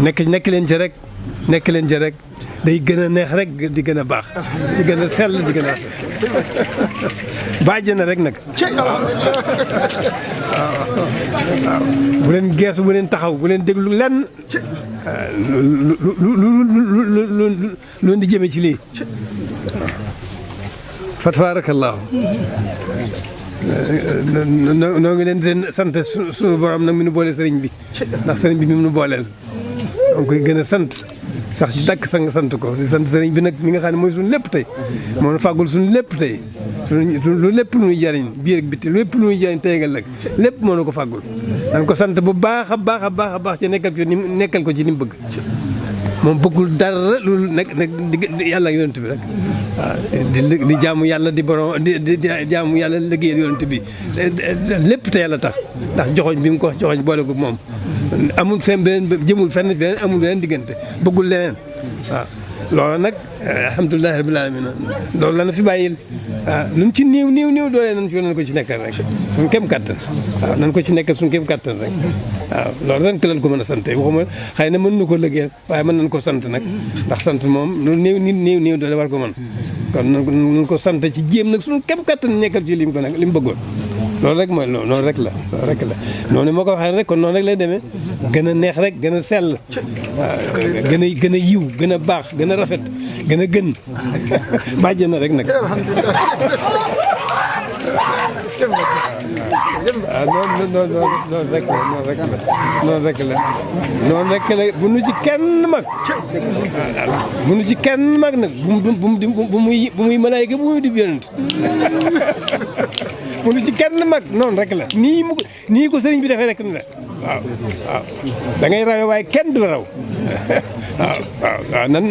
nekk leen ci rek nekk leen ci rek day gën a neex rek di gën a baax di gën a sell di gën a bàjj na rek nag waaw bu leen geesu bu leen taxaw bu leen déglu lenn lu di jëme ci lii fa tabaarakallaahu noo ngi leen seen sant suñu borom nag mi nu boole sëriñ bi ndax sëriñ bi mi nu booleel donc koy gën a sant sax ci dàkk sang sant ko di sant sëriñ bi nag mi nga xam ne mooy suñu lépp tey moo fàggul suñu lépp tey lu lépp lu ñuy jariñ biir ak biti lu lépp lu ñuy jariñ tey ëllëg lépp moo nu ko fàggul dañ ko sant bu baax a baax a baax a baax ci nekkal ko ci ni mu bëgg moom bëggul dara lu nekk yàlla ak yonent bi rek waaw di jaamu yàlla di borom di jaamu yàlla liggéeyal yonent bi lépp te yàlla tax ndax joxoñ bi mu ko joxoñ boole ko moom amul seen beneen jëmul fenn beneen amul beneen diggante bëggul leneen waaw loolu nag alhamdulilah rabbil alamin loolu la na fi bàyyil waaw lu mu ci néew doole nan ko ci nekkal rek suñu kéem kattan waaw nan ko ci nekkal suñu kéem kattan rek waaw loolu ren lañ ko mën a sant waxuma xëy na mën na ko liggéeyal waaye mën nañ ko sant nag ndax sant moom lu néew doole war ko mën kon nan ko sant ci jéem nag suñu kéem kattan nekkal ci li mu bëggoon loolu rek mooy loolu rek la noonu moo ko waxee rek kon noonu rek lay demee gën a neex rek gën a sell waaw gën a yiw gën a baax gën a rafet gën a gën bàjj na rek nag noonu rek la bu nu ci kenn mag nag bu muy malaayika bu muy di yonent bu nu ci kenn mag noonu rek la nii ko sëriñ bi defee rek ni la waaw da ngay rawee waaye kenn du la raw waaw nan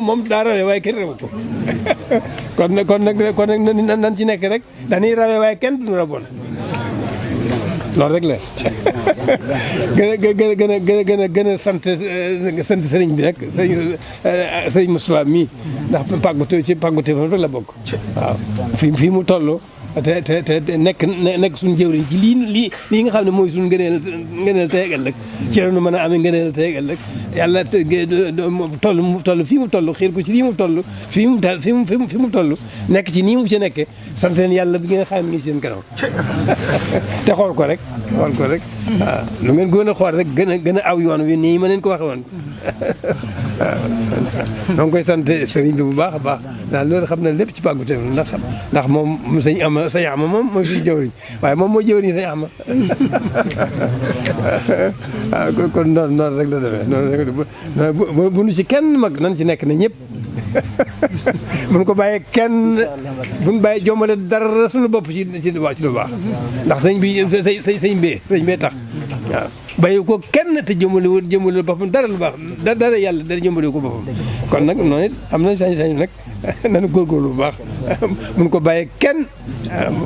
moom daa rawee waaye kenn raw ko kon nag nan ci nekk rek dañuy rawee waaye kenn du raboon loolu rek la gën a sant sëriñ bi nag sëriñ Moustapha mii ndax pàggute foofu rek la bokk waaw fii mu toll te nekk suñu jëwriñ ci lii nga xam ne mooy suñu ngëneel tey ak ëllëg ci la nu mën a amee ngëneel tey ak ëllëg yàlla toll fii mu toll xiir ko ci fii mu toll nekk ci nii mu ci nekkee sant leen yàlla bi nga xam ne ngi seen kanam te xool ko rek waaw lu ngeen gën a xool rek gën a aw yoon wi nii ma leen ko waxe woon waaw donc koy sant sëriñ bi bu baax a baax ndax loolu xam na lépp ci pàggu te ndax moom sëñ ama moom mooy suñu jëwriñ waaye moom mooy jëwriñ sëñ ama waaw kon noonu rek la demee noonu rek bu nu ci kenn mag nan ci nekk na ñëpp mun ko bàyyee kenn buñ bàyyi jombale dara suñu bopp ci lu baax ndax sëñ bee tax waaw bàyyi ko kenn te jëmbale boppam dara lu baax dara yàlla dara jëmbale ko boppam kon nag noonu it am nañ sañ-sañ nag nañu góorgóorlu bu baax mun ko bàyyee kenn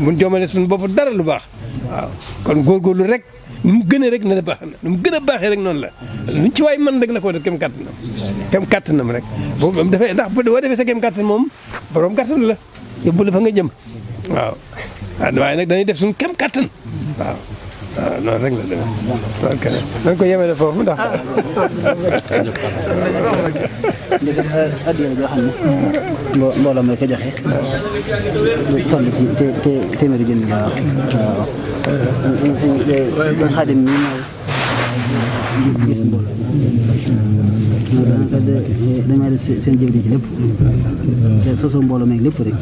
mun jombale suñu bopp dara lu baax waaw kon góorgóorlu rek nu mu gën a rek na baax na nu mu gën a baaxee rek noonu la luñ ci waay mën rek la ko def kem kàttanam rek boobu dafay ndax boo defee sa kem kàttan moom borom kàttan la yóbbu la fa nga jëm waaw waaye nag dañuy def suñu kem kàttan waaw noonu rek la demee donc nañ ko yemale foofu ndax ndigal addiya joo xam ne mbooloo mooy ko joxe toll ci téeméeri junni waaw xaadim ñi mooy mbooloo daanaka dañoo def seen jëwriñ ci lépp te sosoo mbooloo meeg lépp rek